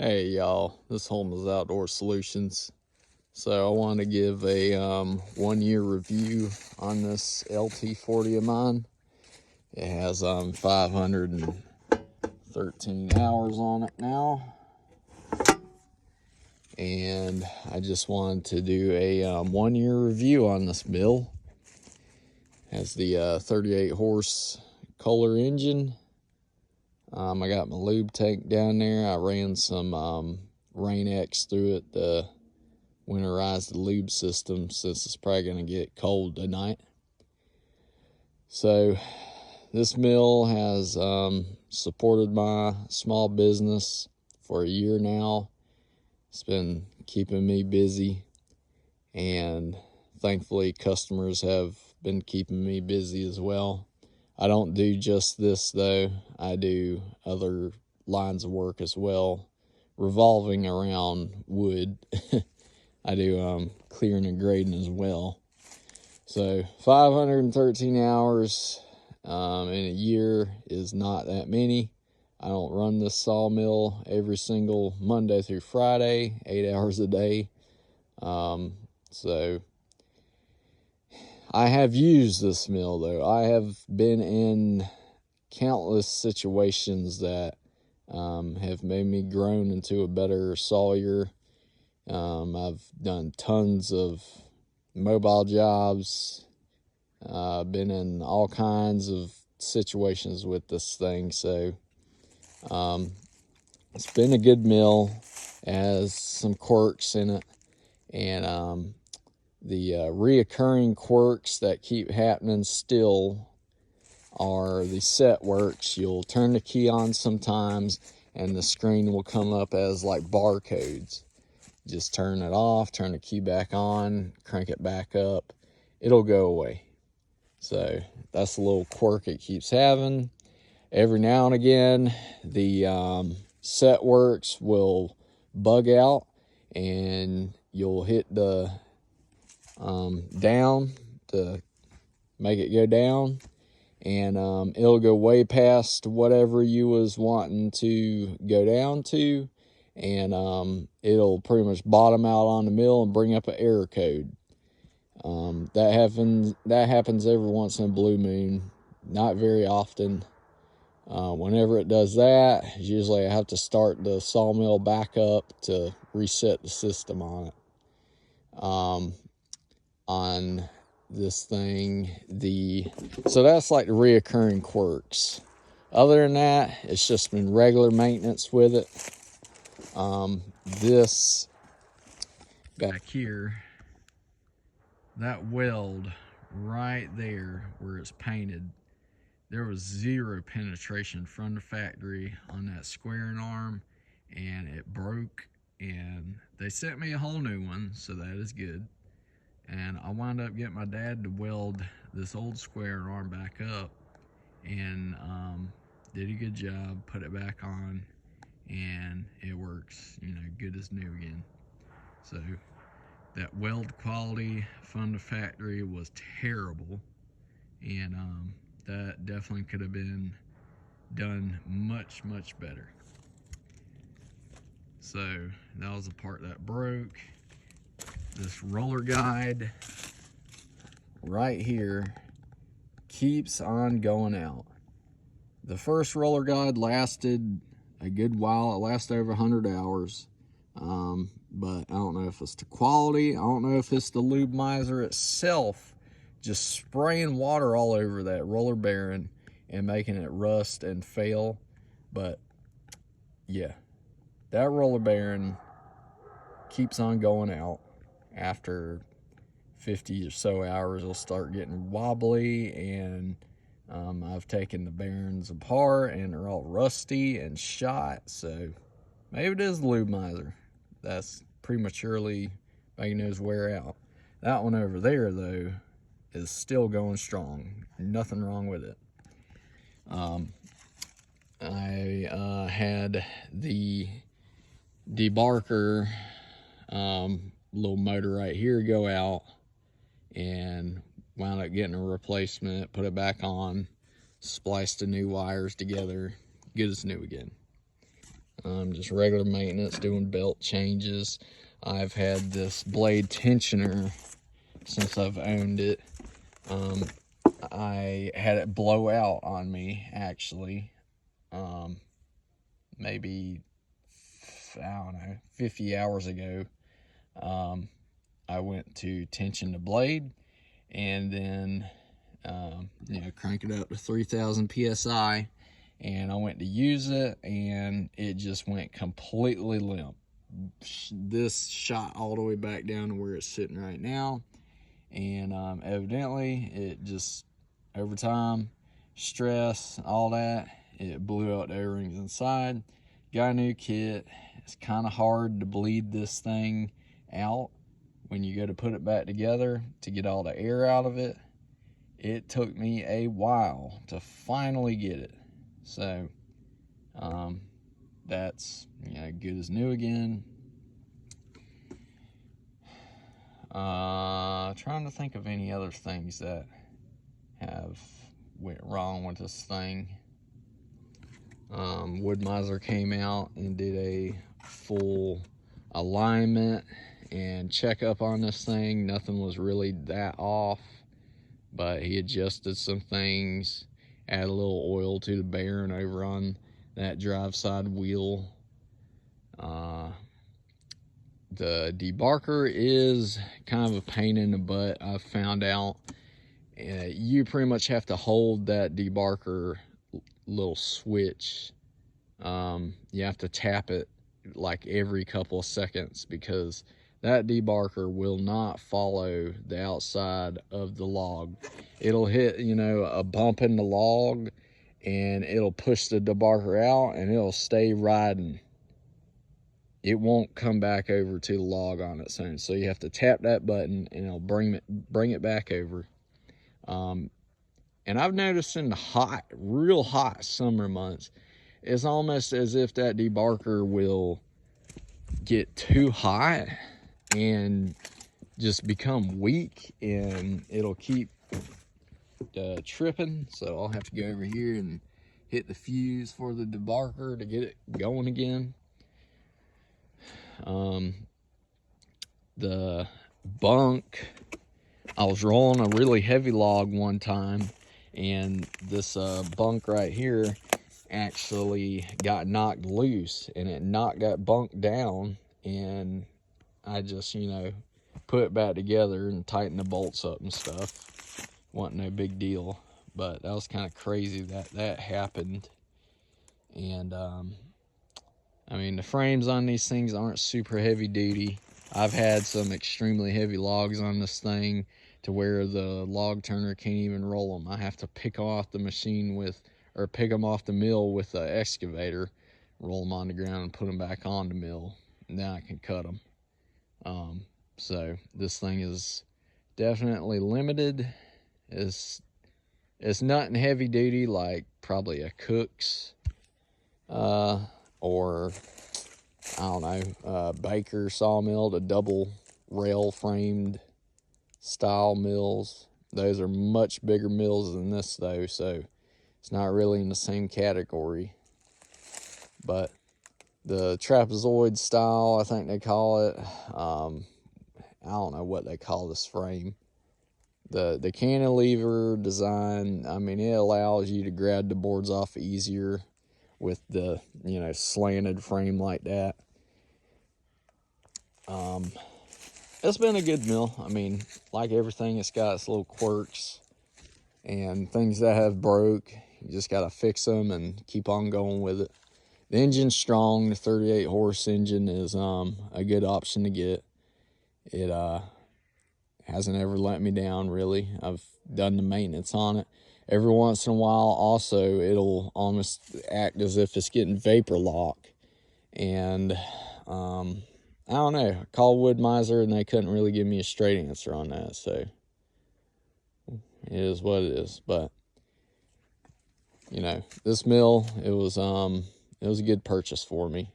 Hey y'all, this home is Outdoor Solutions. So I want to give a 1-year review on this LT40 of mine. It has 513 hours on it now, and I just wanted to do a 1-year review on this mill. It has the 38 horse Kohler engine. I got my lube tank down there. I ran some Rain-X through it to winterize the lube system since it's probably going to get cold tonight. So this mill has supported my small business for a year now. It's been keeping me busy, and thankfully customers have been keeping me busy as well. I don't do just this though. I do other lines of work as well, revolving around wood. I do clearing and grading as well. So 513 hours in a year is not that many. I don't run this sawmill every single Monday through Friday, 8 hours a day. So I have used this mill though. I have been in countless situations that have made me grown into a better sawyer. I've done tons of mobile jobs. Been in all kinds of situations with this thing. So it's been a good mill. It has some quirks in it, and the reoccurring quirks that keep happening still are the set works. You'll turn the key on sometimes and the screen will come up as like barcodes. Just turn it off, turn the key back on, crank it back up, it'll go away. So that's a little quirk it keeps having. Every now and again, the set works will bug out and you'll hit the down to make it go down, and it'll go way past whatever you was wanting to go down to, and it'll pretty much bottom out on the mill and bring up an error code. That happens every once in a blue moon, not very often. Whenever it does that, usually I have to start the sawmill back up to reset the system on it. On this thing, so that's like the reoccurring quirks. Other than that, it's just been regular maintenance with it. This back here, that weld right there where it's painted, there was zero penetration from the factory on that squaring arm, and it broke, and they sent me a whole new one, so that is good. And I wound up getting my dad to weld this old square arm back up, and did a good job, put it back on, and it works, good as new again. So that weld quality from the factory was terrible, and that definitely could have been done much, much better. So that was the part that broke. This roller guide right here keeps on going out. The first roller guide lasted a good while. It lasted over 100 hours. But I don't know if it's the quality. I don't know if it's the lube miser itself just spraying water all over that roller bearing and making it rust and fail. But yeah, that roller bearing keeps on going out. After 50 or so hours, it'll start getting wobbly, and I've taken the bearings apart and they're all rusty and shot. So maybe it is the lube miser that's prematurely making those wear out. That one over there though is still going strong, nothing wrong with it. I had the debarker little motor right here go out, and wound up getting a replacement, put it back on, spliced the new wires together, good as new again. Just regular maintenance, doing belt changes. I've had this blade tensioner since I've owned it. I had it blow out on me, actually. Maybe, I don't know, 50 hours ago. I went to tension the blade, and then, crank it up to 3,000 PSI, and I went to use it, and it just went completely limp. This shot all the way back down to where it's sitting right now, and evidently it just, over time, stress, all that, it blew out the O-rings inside. Got a new kit. It's kind of hard to bleed this thing out when you go to put it back together to get all the air out of it. It took me a while to finally get it. So that's good as new again. Trying to think of any other things that have went wrong with this thing. Wood-Mizer came out and did a full alignment and checkup on this thing. Nothing was really that off, but he adjusted some things, added a little oil to the bearing over on that drive side wheel. The debarker is kind of a pain in the butt, I've found out. You pretty much have to hold that debarker little switch. You have to tap it like every couple of seconds, because that debarker will not follow the outside of the log. It'll hit, a bump in the log, and it'll push the debarker out, and it'll stay riding. It won't come back over to the log on its own. So you have to tap that button, and it'll bring it back over. And I've noticed in the real hot summer months, it's almost as if that debarker will get too hot and just become weak, and it'll keep tripping. So I'll have to go over here and hit the fuse for the debarker to get it going again. The bunk, I was rolling a really heavy log one time, and this bunk right here actually got knocked loose, and it knocked that bunk down, and I just put it back together and tightened the bolts up and stuff. Wasn't no big deal, but that was kind of crazy that happened. And the frames on these things aren't super heavy duty. I've had some extremely heavy logs on this thing to where the log turner can't even roll them. I have to pick them off the machine pick them off the mill with an excavator, roll them on the ground, and put them back on the mill, and then I can cut them. So this thing is definitely limited. It's nothing heavy duty like probably a Cook's or I don't know, Baker sawmill, the double rail framed style mills. Those are much bigger mills than this though, so it's not really in the same category. But the trapezoid style, I think they call it, I don't know what they call this frame. The cantilever design, it allows you to grab the boards off easier with the slanted frame like that. It's been a good mill. Like everything, it's got its little quirks and things that have broke. You just gotta fix them and keep on going with it. The engine's strong. The 38 horse engine is a good option to get. It hasn't ever let me down, really. I've done the maintenance on it. Every once in a while, also, it'll almost act as if it's getting vapor lock. And I don't know. I called Wood-Mizer, and they couldn't really give me a straight answer on that. So it is what it is. But this mill, it was a good purchase for me.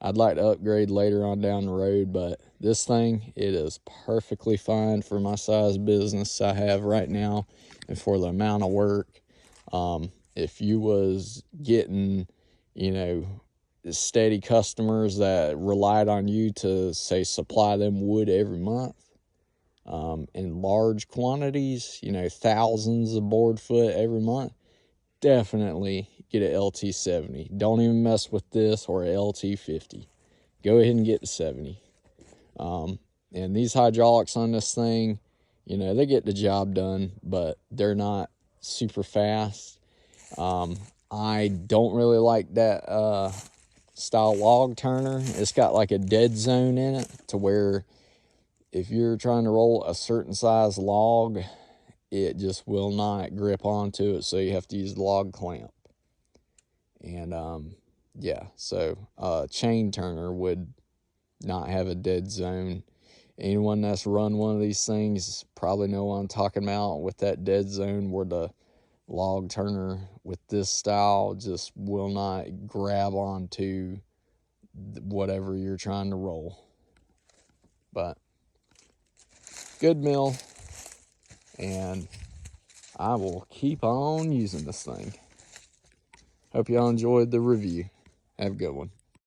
I'd like to upgrade later on down the road, but this thing, it is perfectly fine for my size business I have right now and for the amount of work. If you was getting, steady customers that relied on you to, say, supply them wood every month in large quantities, you know, thousands of board foot every month, definitely get an LT70. Don't even mess with this or a LT50. Go ahead and get the 70. And these hydraulics on this thing, you know, they get the job done, but they're not super fast. I don't really like that style log turner. It's got like a dead zone in it to where if you're trying to roll a certain size log, it just will not grip onto it, so you have to use the log clamp. And yeah, so chain turner would not have a dead zone. Anyone that's run one of these things probably know what I'm talking about with that dead zone, where the log turner with this style just will not grab onto whatever you're trying to roll. But good mill, and I will keep on using this thing. Hope y'all enjoyed the review. Have a good one.